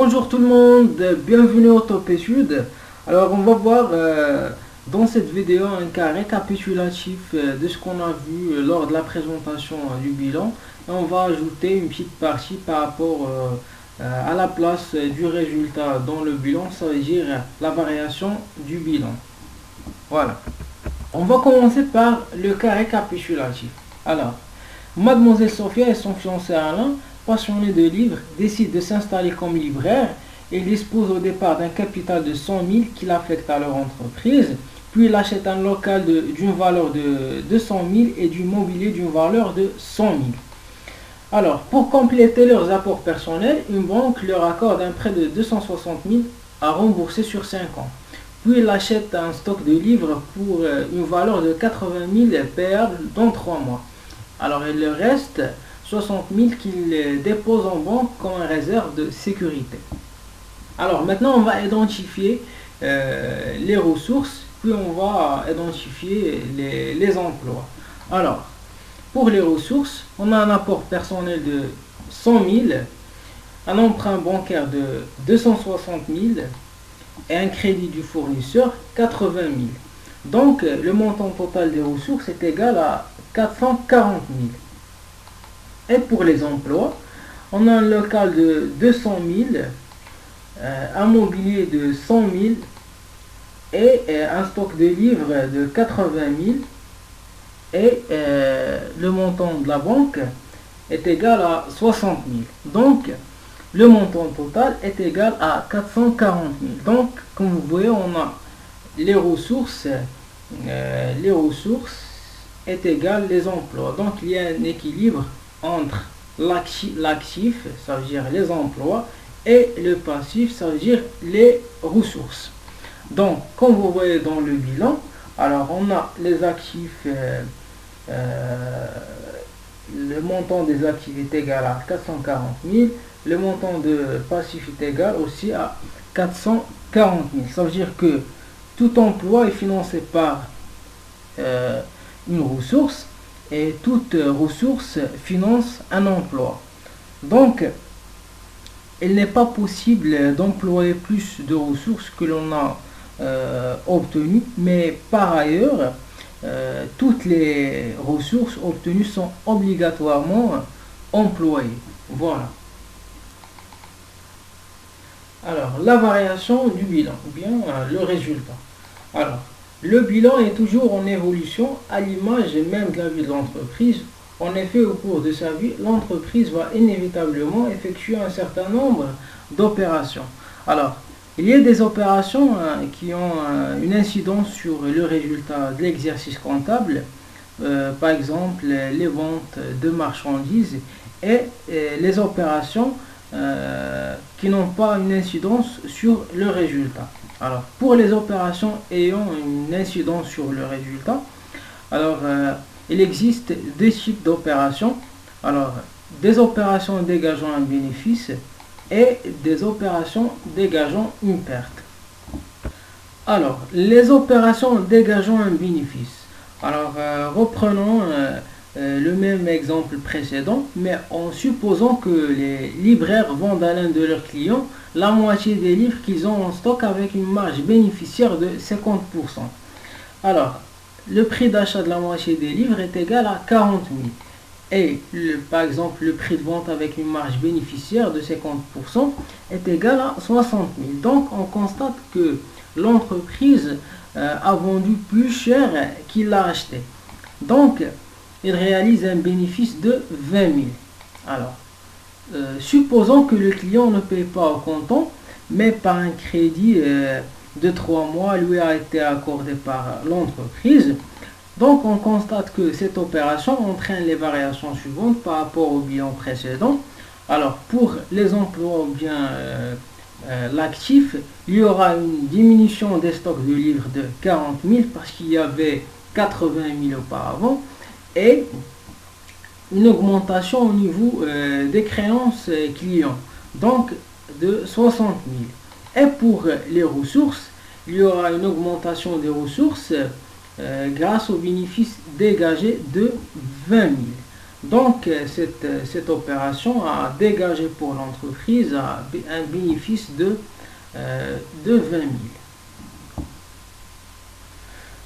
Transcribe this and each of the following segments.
Bonjour tout le monde, bienvenue au Top Études. Alors on va voir dans cette vidéo un cas récapitulatif de ce qu'on a vu lors de la présentation du bilan. Et on va ajouter une petite partie par rapport à la place du résultat dans le bilan, ça veut dire la variation du bilan. Voilà. On va commencer par le cas récapitulatif. Alors, Mademoiselle Sophia et son fiancé Alain, passionnés de livres, décident de s'installer comme libraire et ils disposent au départ d'un capital de 100 000 qu'ils affectent à leur entreprise. Puis ils achètent un local d'une valeur de 200 000 et du mobilier d'une valeur de 100 000. Alors, pour compléter leurs apports personnels, une banque leur accorde un prêt de 260 000 à rembourser sur 5 ans. Puis ils achètent un stock de livres pour une valeur de 80 000 payables dans 3 mois. Alors il leur reste 60 000 qu'ils déposent en banque comme réserve de sécurité. Alors maintenant on va identifier les ressources, puis on va identifier les emplois. Alors pour les ressources, on a un apport personnel de 100 000, un emprunt bancaire de 260 000 et un crédit du fournisseur 80 000. Donc le montant total des ressources est égal à 440 000. Et pour les emplois, on a un local de 200 000, un mobilier de 100 000 et un stock de livres de 80 000. Et le montant de la banque est égal à 60 000. Donc le montant total est égal à 440 000. Donc comme vous voyez, on a les ressources est égal les emplois. Donc il y a un équilibre entre l'actif, ça veut dire les emplois, et le passif, ça veut dire les ressources. Donc comme vous voyez dans le bilan, alors on a les actifs, le montant des actifs est égal à 440 000, le montant de passif est égal aussi à 440 000. Ça veut dire que tout emploi est financé par une ressource et toute ressource finance un emploi. Donc, il n'est pas possible d'employer plus de ressources que l'on a obtenues, mais par ailleurs, toutes les ressources obtenues sont obligatoirement employées. Voilà. Alors, la variation du bilan, ou bien le résultat. Alors, le bilan est toujours en évolution à l'image même de la vie de l'entreprise. En effet, au cours de sa vie, l'entreprise va inévitablement effectuer un certain nombre d'opérations. Alors, il y a des opérations qui ont une incidence sur le résultat de l'exercice comptable, par exemple les ventes de marchandises et les opérations qui n'ont pas une incidence sur le résultat. Alors, pour les opérations ayant une incidence sur le résultat, alors il existe deux types d'opérations. Alors, des opérations dégageant un bénéfice et des opérations dégageant une perte. Alors, les opérations dégageant un bénéfice. Alors, reprenons le même exemple précédent, mais en supposant que les libraires vendent à l'un de leurs clients la moitié des livres qu'ils ont en stock avec une marge bénéficiaire de 50%. Alors, le prix d'achat de la moitié des livres est égal à 40 000. Et par exemple, le prix de vente avec une marge bénéficiaire de 50% est égal à 60 000. Donc, on constate que l'entreprise a vendu plus cher qu'il l'a acheté. Donc, il réalise un bénéfice de 20 000. Alors, supposons que le client ne paye pas au comptant, mais par un crédit de 3 mois lui a été accordé par l'entreprise. Donc, on constate que cette opération entraîne les variations suivantes par rapport au bilan précédent. Alors, pour les emplois ou bien l'actif, il y aura une diminution des stocks de livres de 40 000 parce qu'il y avait 80 000 auparavant et une augmentation au niveau des créances clients, donc de 60 000. Et pour les ressources, il y aura une augmentation des ressources grâce aux bénéfices dégagés de 20 000. Donc, cette opération a dégagé pour l'entreprise un bénéfice de 20 000.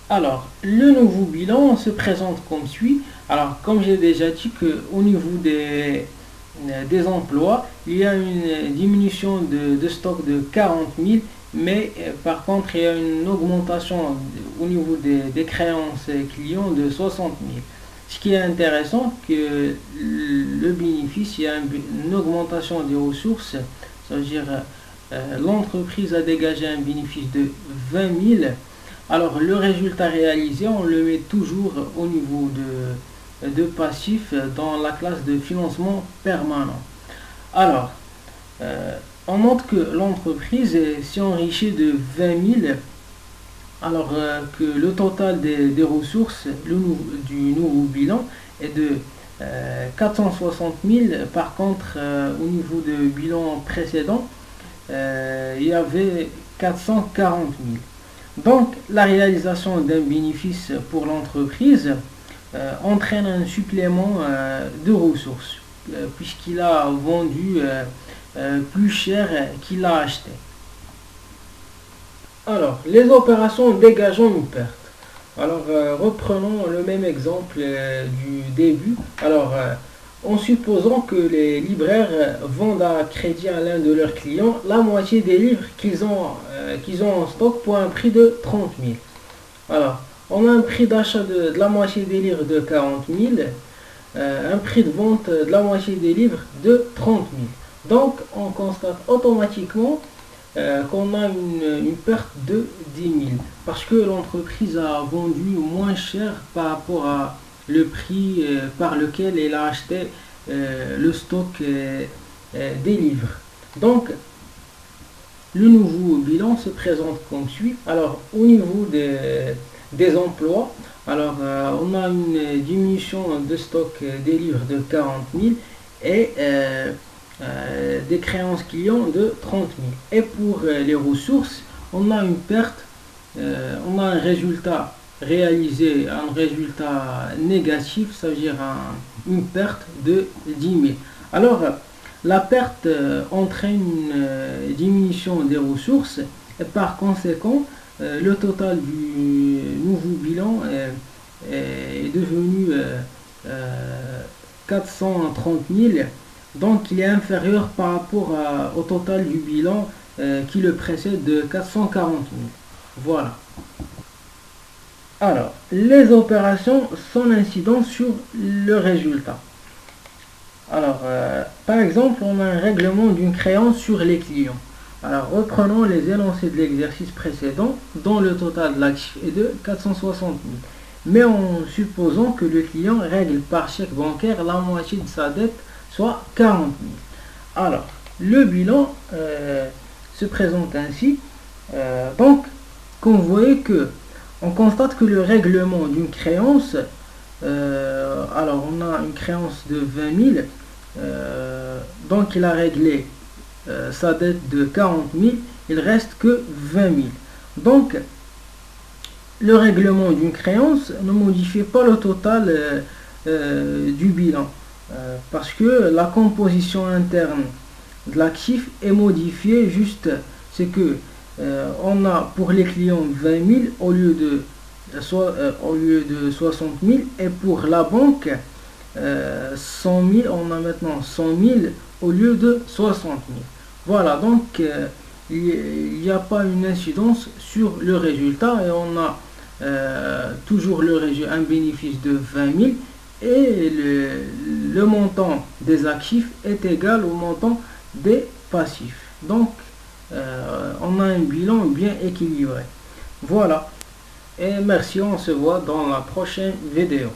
Alors, le nouveau bilan se présente comme suit. Alors, comme j'ai déjà dit qu'au niveau des emplois, il y a une diminution de stock de 40 000, mais par contre, il y a une augmentation au niveau des créances clients de 60 000. Ce qui est intéressant, que le bénéfice, il y a une augmentation des ressources, c'est-à-dire l'entreprise a dégagé un bénéfice de 20 000. Alors le résultat réalisé, on le met toujours au niveau de passif dans la classe de financement permanent. Alors, on note que l'entreprise s'est enrichie de 20 000, alors que le total des ressources du nouveau bilan est de 460 000. Par contre, au niveau du bilan précédent, il y avait 440 000. Donc, la réalisation d'un bénéfice pour l'entreprise entraîne un supplément de ressources, puisqu'il a vendu plus cher qu'il a acheté. Alors, les opérations dégageant une perte. Alors, reprenons le même exemple du début. Alors, en supposant que les libraires vendent à crédit à l'un de leurs clients la moitié des livres qu'ils ont en stock pour un prix de 30 000. Alors, on a un prix d'achat de la moitié des livres de 40 000, un prix de vente de la moitié des livres de 30 000. Donc, on constate automatiquement qu'on a une perte de 10 000 parce que l'entreprise a vendu moins cher par rapport à le prix par lequel elle a acheté le stock des livres. Donc, le nouveau bilan se présente comme suit. Alors, au niveau des emplois, alors on a une diminution de stock des livres de 40 000 et des créances clients de 30 000. Et pour les ressources, on a une perte, on a un résultat réalisé, un résultat négatif, c'est-à-dire une perte de 10 000. Alors, la perte entraîne une diminution des ressources et par conséquent, le total du nouveau bilan est devenu 430 000. Donc, il est inférieur par rapport au total du bilan qui le précède de 440 000. Voilà. Alors, les opérations sans incidence sur le résultat. Alors, par exemple, on a un règlement d'une créance sur les clients. Alors, reprenons les énoncés de l'exercice précédent, dont le total de l'actif est de 460 000. Mais en supposant que le client règle par chèque bancaire la moitié de sa dette, soit 40 000. Alors, le bilan se présente ainsi. Donc, comme vous voyez que on constate que le règlement d'une créance, alors on a une créance de 20 000, donc il a réglé sa dette de 40 000, il reste que 20 000. Donc, le règlement d'une créance ne modifie pas le total du bilan, parce que la composition interne de l'actif est modifiée, juste c'est que on a pour les clients 20 000 au lieu de 60 000 et pour la banque 100 000, on a maintenant 100 000 au lieu de 60 000. Voilà, donc il n'y a pas une incidence sur le résultat et on a toujours un bénéfice de 20 000 et le montant des actifs est égal au montant des passifs. Donc, on a un bilan bien équilibré. Voilà. Et merci, on se voit dans la prochaine vidéo.